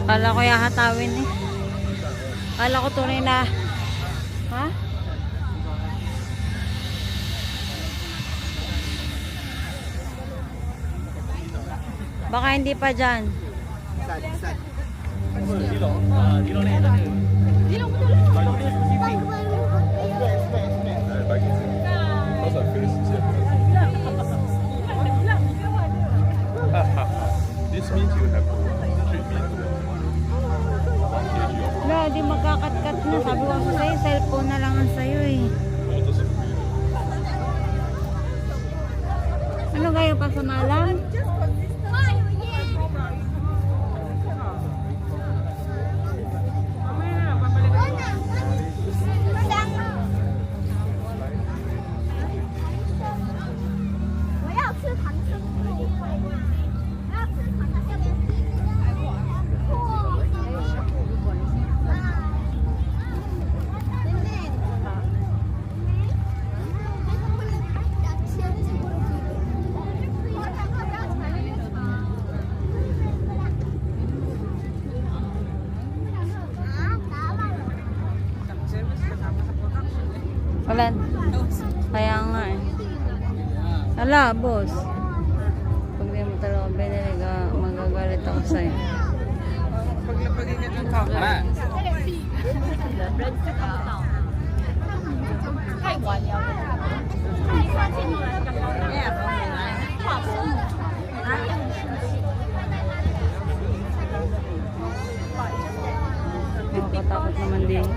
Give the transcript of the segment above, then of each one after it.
Kala ko yahatawin eh. Kala ko tunay na. Ha? Baka hindi pa dyan. This means you have to treat me to Wala, di magkakat-kat na. Sabi ko sa'yo, cellphone na lang ang sa'yo eh. Ano kayo pa sa malam? Wala. Kaya nga eh. Hala, boss. Pag di mo talaga biniliga, magagalit ako sa'yo. Paglapagin ka ng camera. Nakakatakot naman din.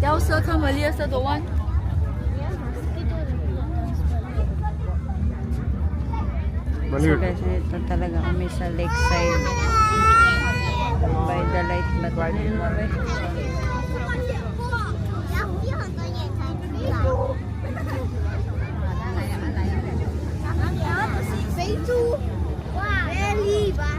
要色看玛利亚色的湾。 So guys, ito talaga kami sa lakeside by the light but ayun na ba? 肥猪，哇，belly 吧。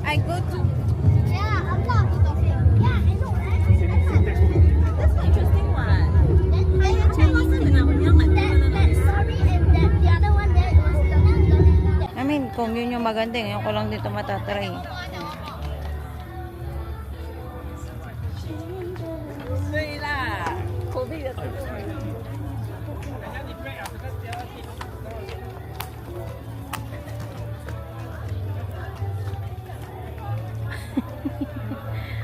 I go to. Yeah, I'm not. Yeah, I know. That's an interesting one. Sorry, and then the other one there was the. I mean, kung yun yung maganda, ngayon ko lang dito matatry.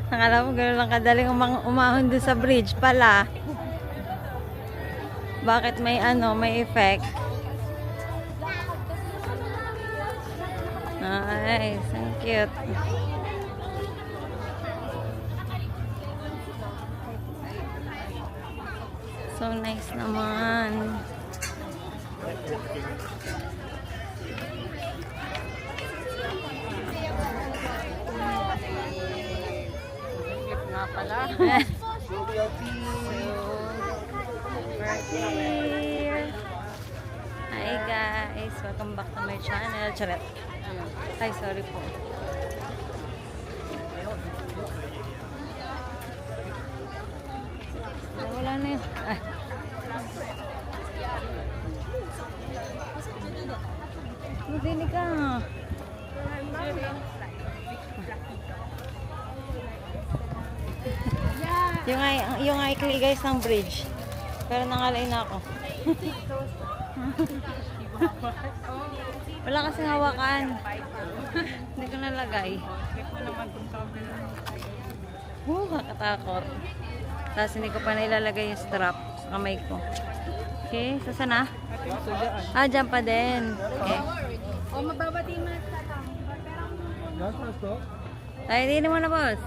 Akala mo gano'n lang kadaling umahon doon sa bridge pala. Bakit may may effect? Nice, ang cute. So nice naman. pala. So, we're here. Hi guys, welcome back to my channel. Charet. Ay, sorry po. Wala na yun. Ay. Mudini ka. Yung ikli guys ng bridge. Pero nangalay na ako. Wala kasing hawakan. Hindi ko nalagay. Kakatakot. Tapos hindi ko pa nailalagay yung strap sa kamay ko. Okay, sasa na? Ah, dyan pa din. Okay. O, mababati mo na Ay, hindi naman na boss.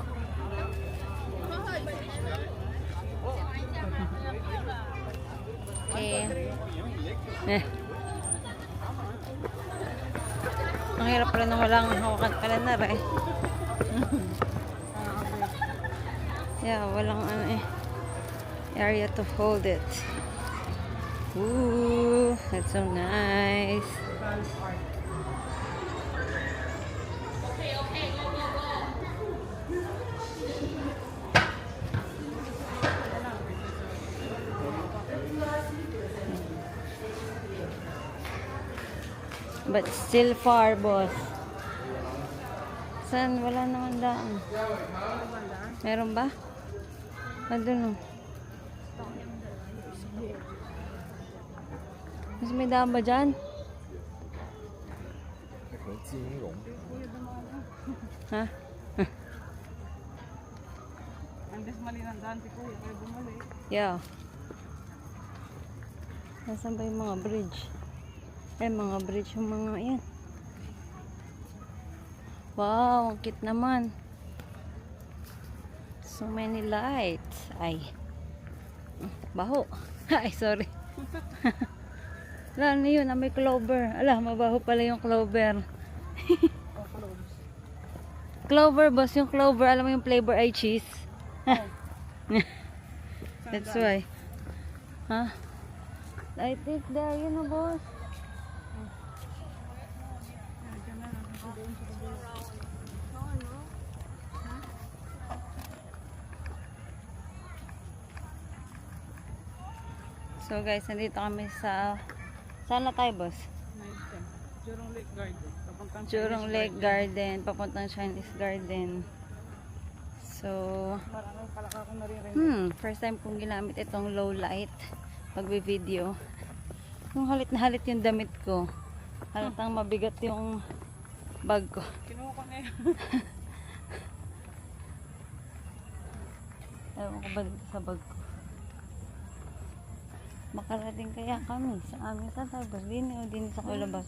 Okay. Ang hirap pala nang walang hawakan pala na eh. Yeah, walang area to hold it. Ooh, that's so nice. But still far, boss. Saan? Wala naman daan. Meron ba? Andun, oh. Mas may daan ba dyan? Ha? Andes mali ng dante ko. Kaya bumalik. Yeah. Nasaan ba yung mga bridge? Mga bridge yung mga yan. Wow, ang cute naman. So many lights. Ay. Baho. Ay, sorry. Ano yun? May clover. Ala, mabaho pala yung clover. Clover, boss. Yung clover. Alam mo yung flavor ay cheese. That's why. Huh? I think there, yun na, boss. So guys, nandito kami sa saan na tayo, boss? Jurong Lake Garden. Papuntang Jurong Lake Garden, papuntang Chinese Garden. So, maraming palaka ko naririnig. first time kong ginamit itong low light pagbe-video. Yung halit na halit yung damit ko. Halatang mabigat yung bag ko. Kinuha ko na yun. Ewan ko ba dito sa bag ko? Makarating kaya kami sa amin sa Tarbas. Dini o dini sa Kulabas.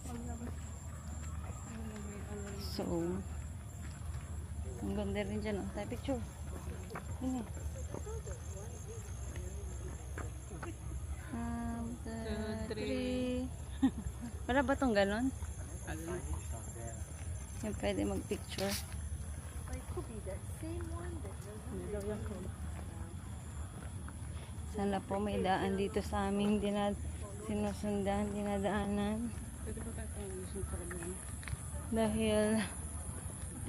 So, ang ganda rin dyan. Tayo picture. Dini. 1, 2, 3. Wala ba tong ganon? Yung pwede mag-picture. Sana po may daan dito sa aming sinusundan, dinadaanan. Dahil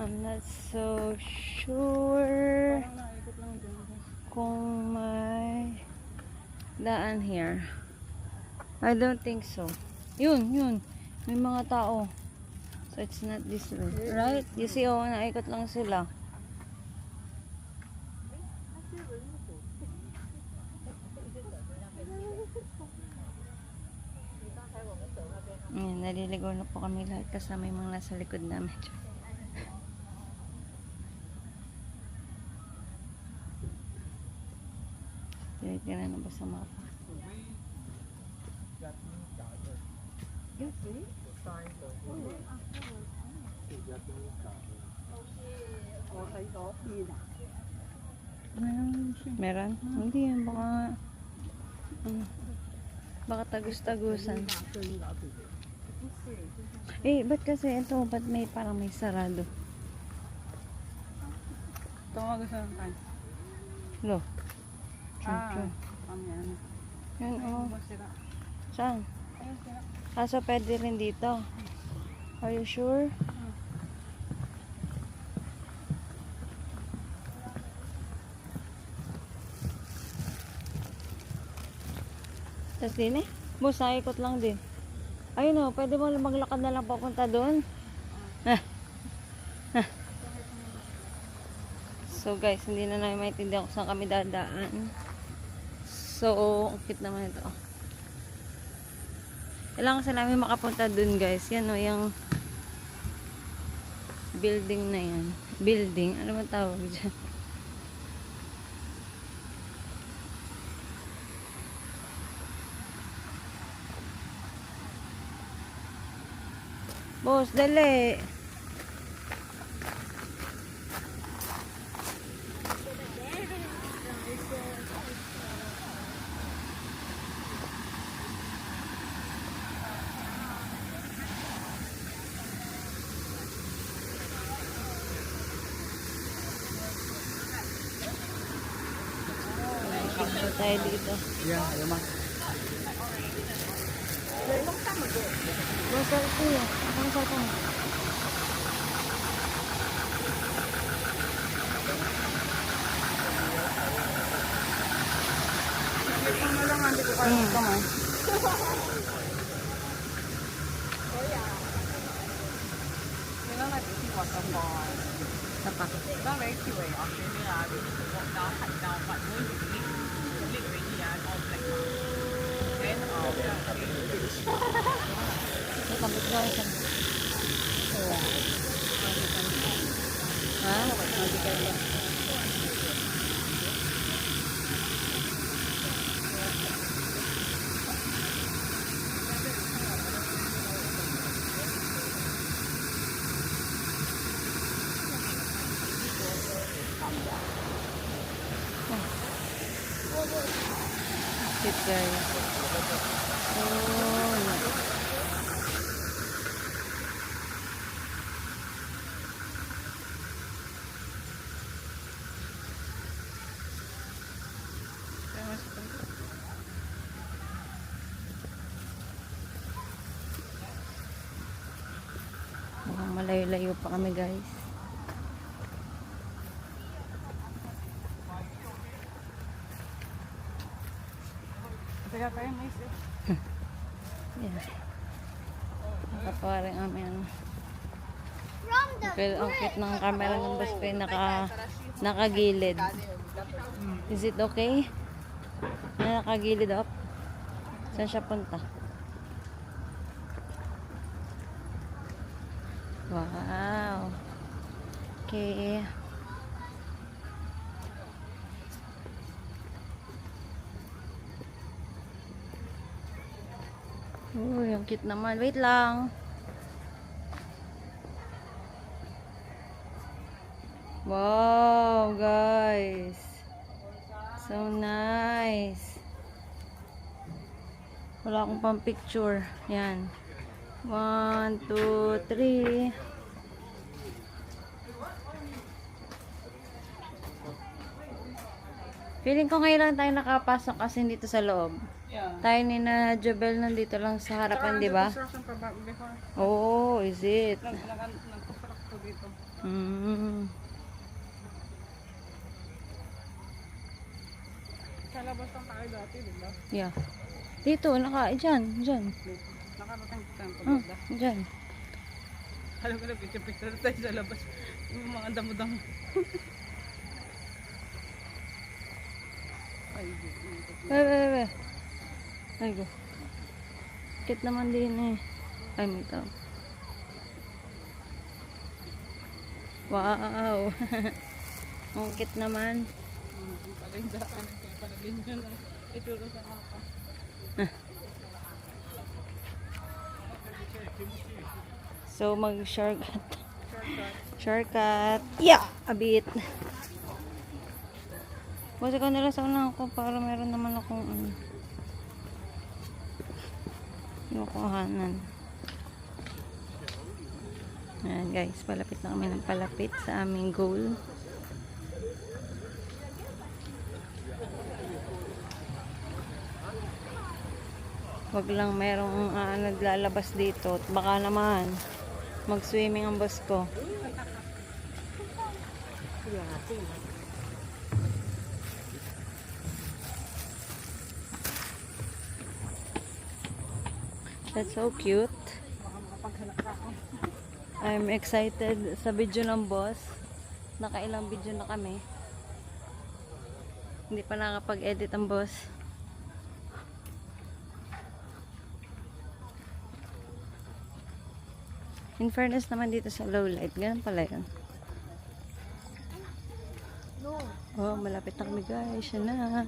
I'm not so sure kung may daan here. I don't think so. Yun. May mga tao. So it's not this way. Right? You see, oh, naikot lang sila. Ayan, naliligaw na po kami lahat kasama yung mga nasa likod namin. Tinitingnan na ba sa mapa? Meron? Hindi yan, baka tagus-tagusan. Ba't kasi ito, ba't may parang may sarado? Tawag sa time. Lo. Ah, Chun. yan. Yun, oh. Bus sila. Saan? Ayun sila. Kaso pwede rin dito. Are you sure? Tapos din eh. Bus, ikot lang din. Ayun o, pwede mo maglakad na lang papunta doon. So guys, hindi na namin maintindihan kung saan kami dadaan. So, ang cute naman ito. Kailangan kasi namin makapunta dun guys. Yan o, yung building na yan. Building? Ano man tawag dyan? Boss, dali! Picture tayo dito. Boss, ito yun. Ang sarap mo. Ito na lang, hindi ko kaya. Come on. Yun lang natin si waterfall. Tapak. 當你跳嚟樂園啲啊，啲國家係教物會列俾啲人我食嘛。Ito, kapit ko isa. Ha? Cute guys. Oh, no. Mukhang malayo-layo pa kami guys. Kaya tayo may isip. Yeah. Nakatawa rin kami ano. From the Pero ang cute ng camera ng bus ko yung nakagilid. Is it okay? Na nakagilid up? Saan siya punta? Wow. Okay. Uy, ang cute naman. Wait lang. Wow, guys. So nice. Wala akong pang picture. Yan. 1, 2, 3. Feeling ko ngayon lang tayo nakapasok kasi dito sa loob. Yeah. Tayo ni na Jobel nandito lang sa harapan, di ba? Construction pa ba before? Oo, is it? Nag-construct ko dito. Mm. Sa labas lang tayo dati, di ba? Yeah. Dito, dyan. Nakarating sa temple. Ah, dyan. Alam ko na, picture tayo sa labas. Yung mga damo-damo. Ay, Wait. Ay, go. Kit naman din eh. Ay, may tao. Wow. Ang kit naman. palinjaan. Kaya pala din yun ang ituro sa mapa. So, mag-shortcut. Shortcut. Yeah! A bit. Buti ko nila sa una ako para meron naman akong ano. Nakuhanan. Ayan guys, palapit na kami ng palapit sa aming goal. Wag lang merong naglalabas dito. At baka naman mag-swimming ang boss ko. That's so cute. I'm excited sa video ng boss. Nakailang video na kami. Hindi pa nakapag-edit ang boss. In fairness naman dito sa low light, ganun pala yun. Oh, malapit na kami guys. Yan na.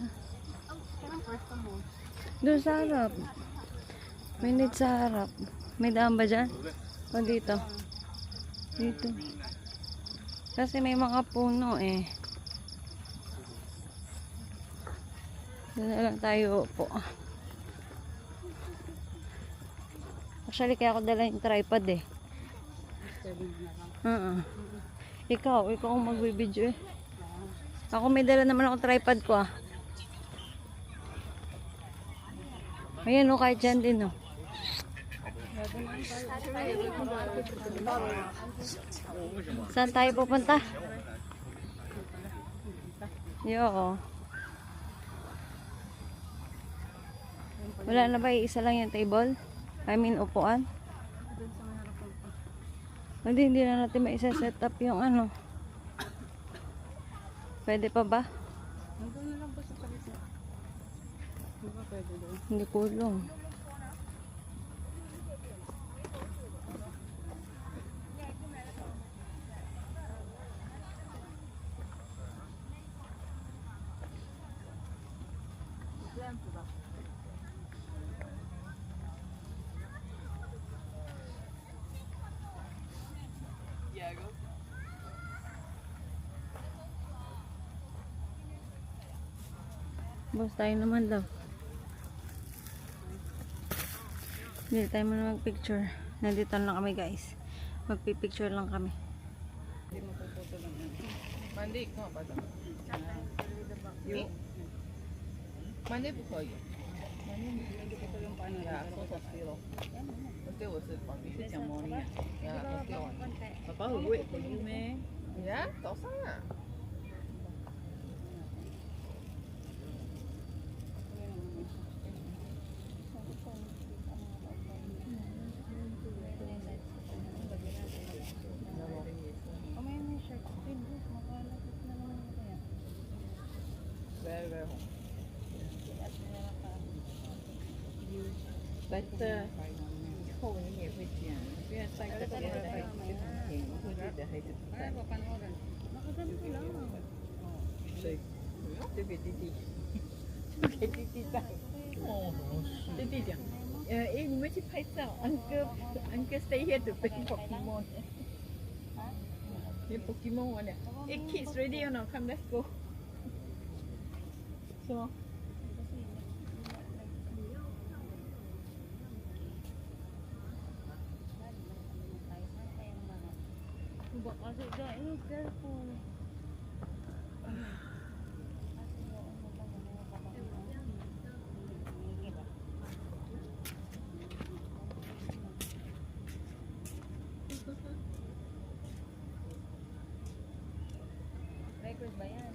Doon sa harap. May need sa harap. May daan ba dyan? O dito? Dito. Kasi may mga puno eh. Doon na lang tayo upo. Actually, kaya ako dala yung tripod eh. Ikaw ang magbibideo eh. Ako may dala naman ako tripod ko ah. Ayan o, kahit dyan din o. Saan tayo pupunta? Yo. Wala na ba? Isa lang yung table? I mean, upuan? Hindi na natin maisa-set up yung ano. Pwede pa ba? Hindi kulong. Boss, tayo naman daw. Hindi tayo muna mag-picture. Nandito lang kami guys. Magpipicture lang kami. Monday ko pa daw. Yo. Monday 不可以。Monday 你这个用半呀，说说对了。对我是宝贝是讲毛呢。呀，对哦。爸爸会喂可以咩？呀，早上啊。Very home. But 以后你也会这样，不要晒个天的还挺甜，我觉得还是不干。对，这给弟弟，就给弟弟带。哦，弟弟讲，你们去拍照，uncle stay here to play Pokemon. Play Pokemon one. Kids ready or not? Come, let's go. So. Kasi guys, careful. Record ba yan?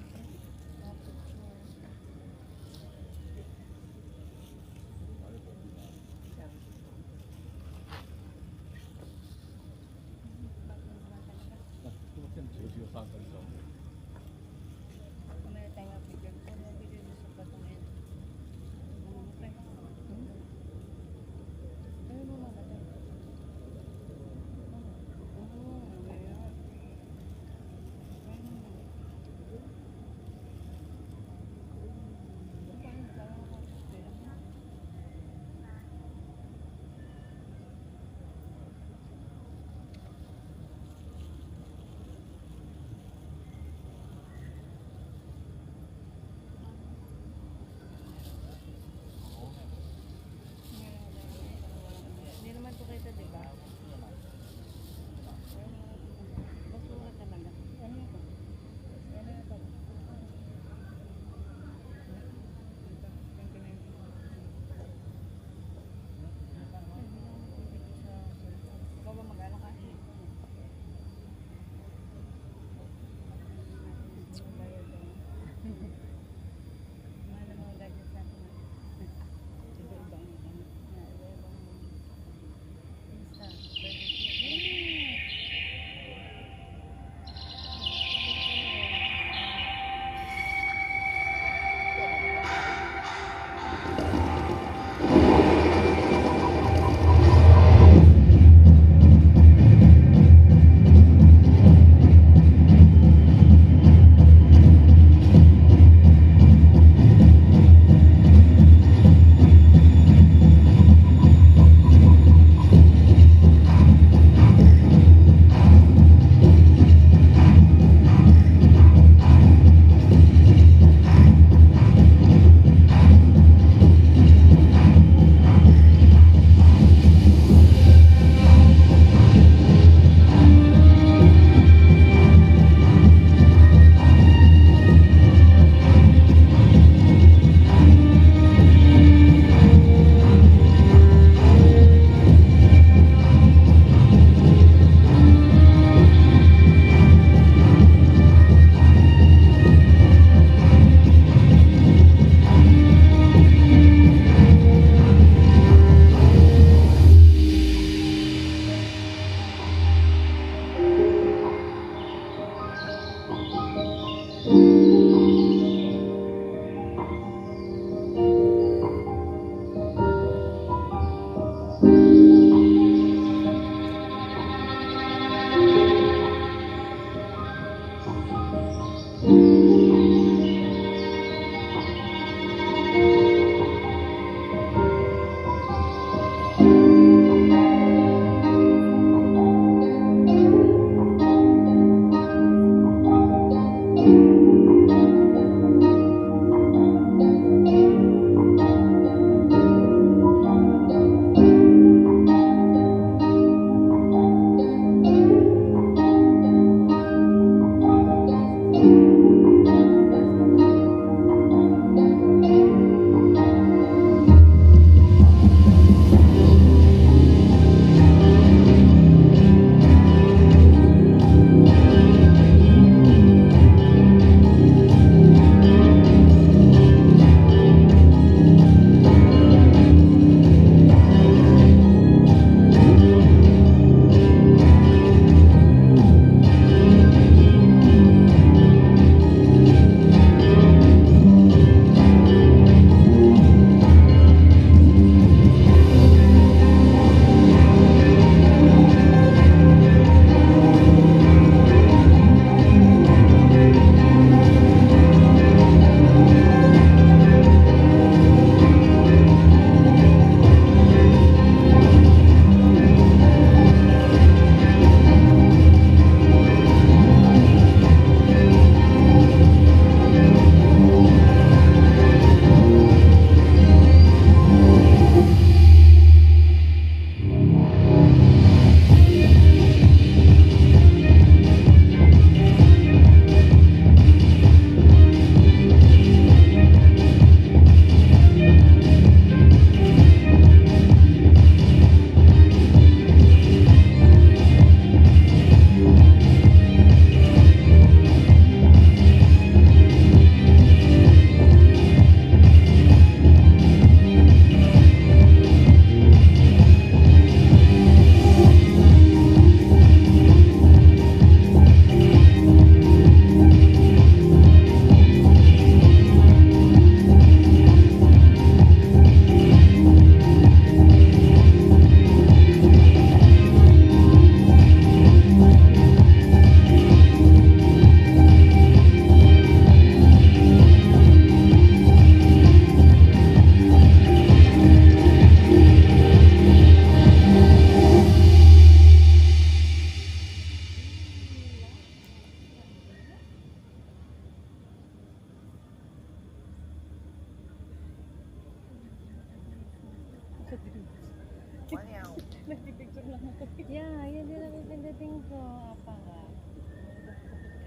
Yeah, yun din ang pindating ko. Apa nga.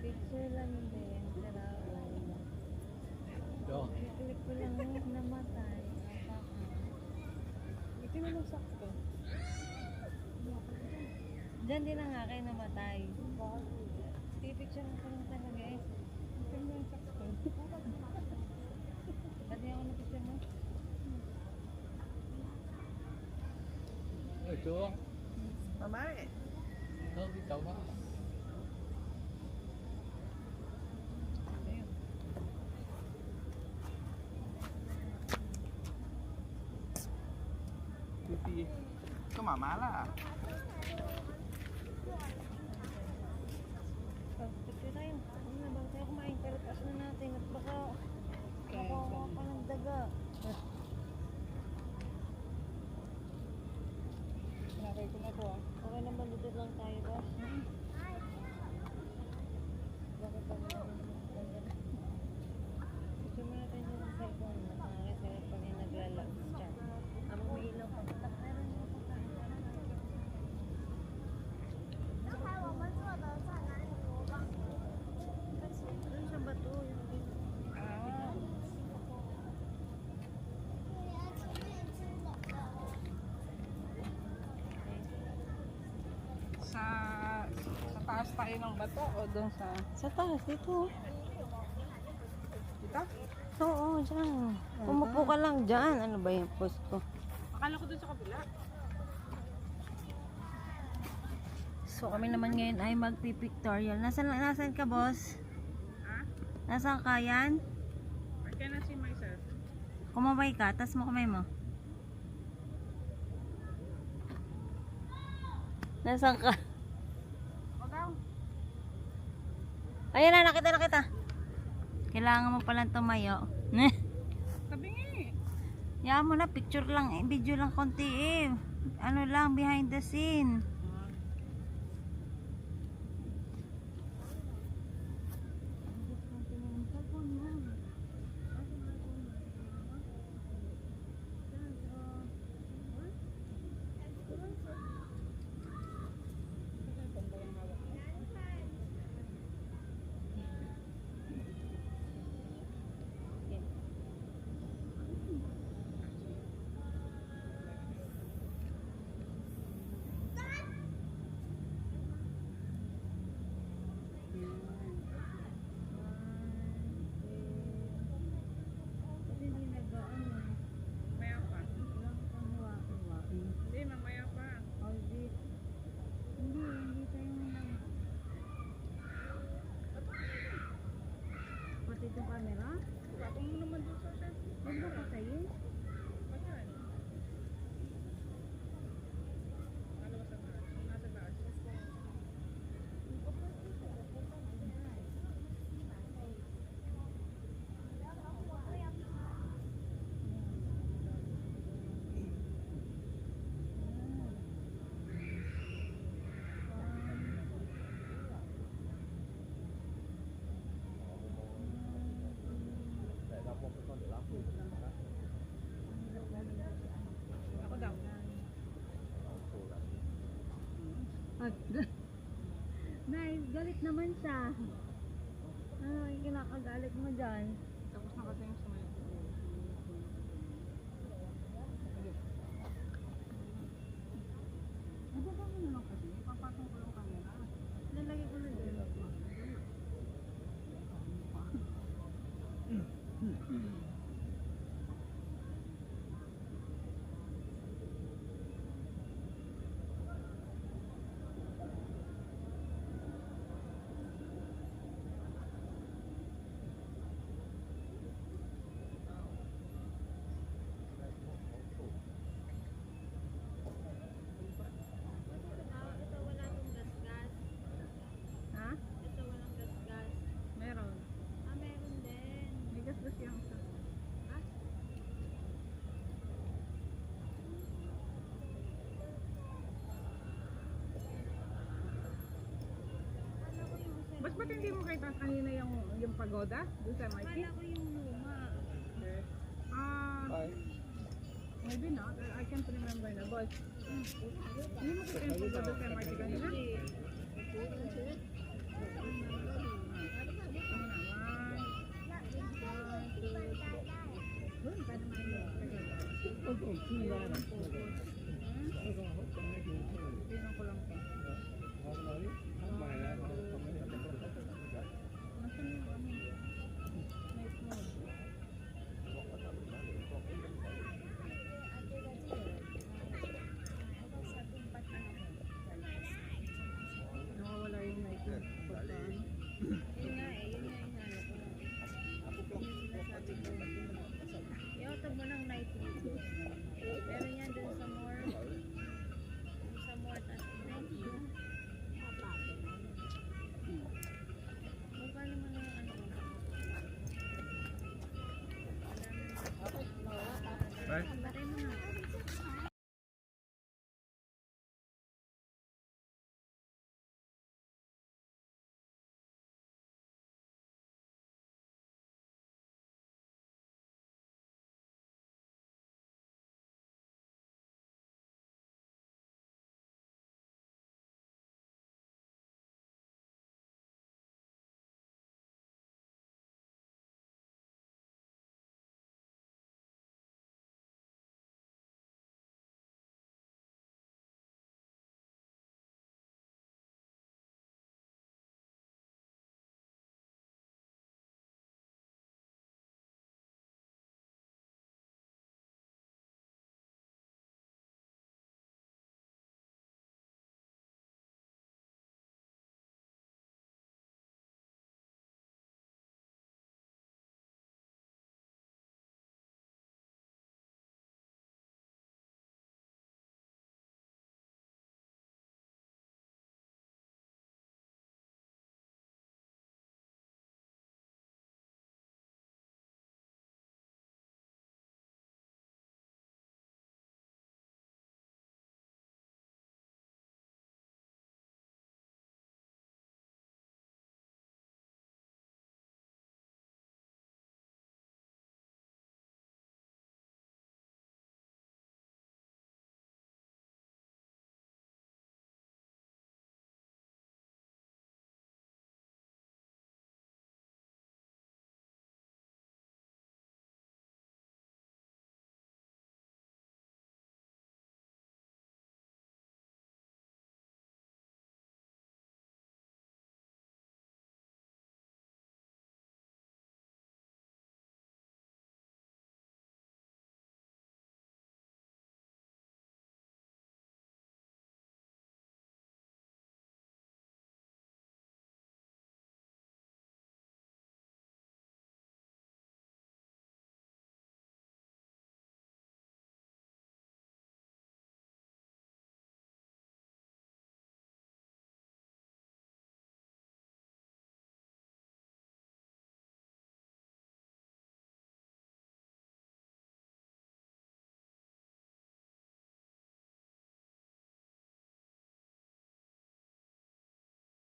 Picture lang din. Sarao. Click ko lang namatay. Apa nga. Hindi mo lang sakto. Diyan din ang akin namatay. Pipicture ko lang talaga eh. Hindi mo lang sakto. Pati ako na-picture mo. Mamari. Có mama là Picture tayo. Ano na, bago tayo kumain. Pero taas na natin. At baka makakuha pa ng daga. Nakay ko na to ah. Okay naman dito lang tayo ba? Bakit pa naman? Picture mo natin yung cellphone. Kasi pag yung naglalabs siya. Habang may ilaw pa. Meron mo pa tayo. 刚才我们坐的在哪里？我忘了。 Doon sa bato. Yung Ah. Sa taas tayo ng bato o doon sa... Sa taas, dito. Dito? Oo, dyan. Umupo ka lang dyan. Ano ba yung post ko? Akala ko doon sa kabila. So kami naman ngayon ay magpipictorial. Nasaan ka, boss? Ha? Nasaan ka yan? I cannot see myself. Kumabay ka, tas mo kamay mo. Nasaan ka? O daw. Ayan na, nakita. Kailangan mo palang tumayo. Sabi nga eh. Yan mo na, picture lang, video lang konti eh. Ano lang, behind the scene. Maya pa. Hindi, mamaya pa. Hindi tayo nang... Pati itong camera? Tapos mo naman doon sa shelf. Huwag mo patayin. Pagkaan. Ano ba sa taas? Nasa taas. Ako daw. Nice, galit naman siya. Ano yung kinakagalit mo dyan? Tapos na kasi yung smile. Ano ba mo naman kasi? Papatong ko yung camera. Lalagay ko na dyan. Ha? Ito walang gas-gas. Meron. Meron din. May gas-gas yung isa. Ba't hindi mo kita kanina yung pagoda? Doon sa Mikey? Akala ko yung luma. Ah, maybe not. I can't remember na, boss. Hindi mo sa info ba doon kay Marty kanina? Tingnan ko lang to.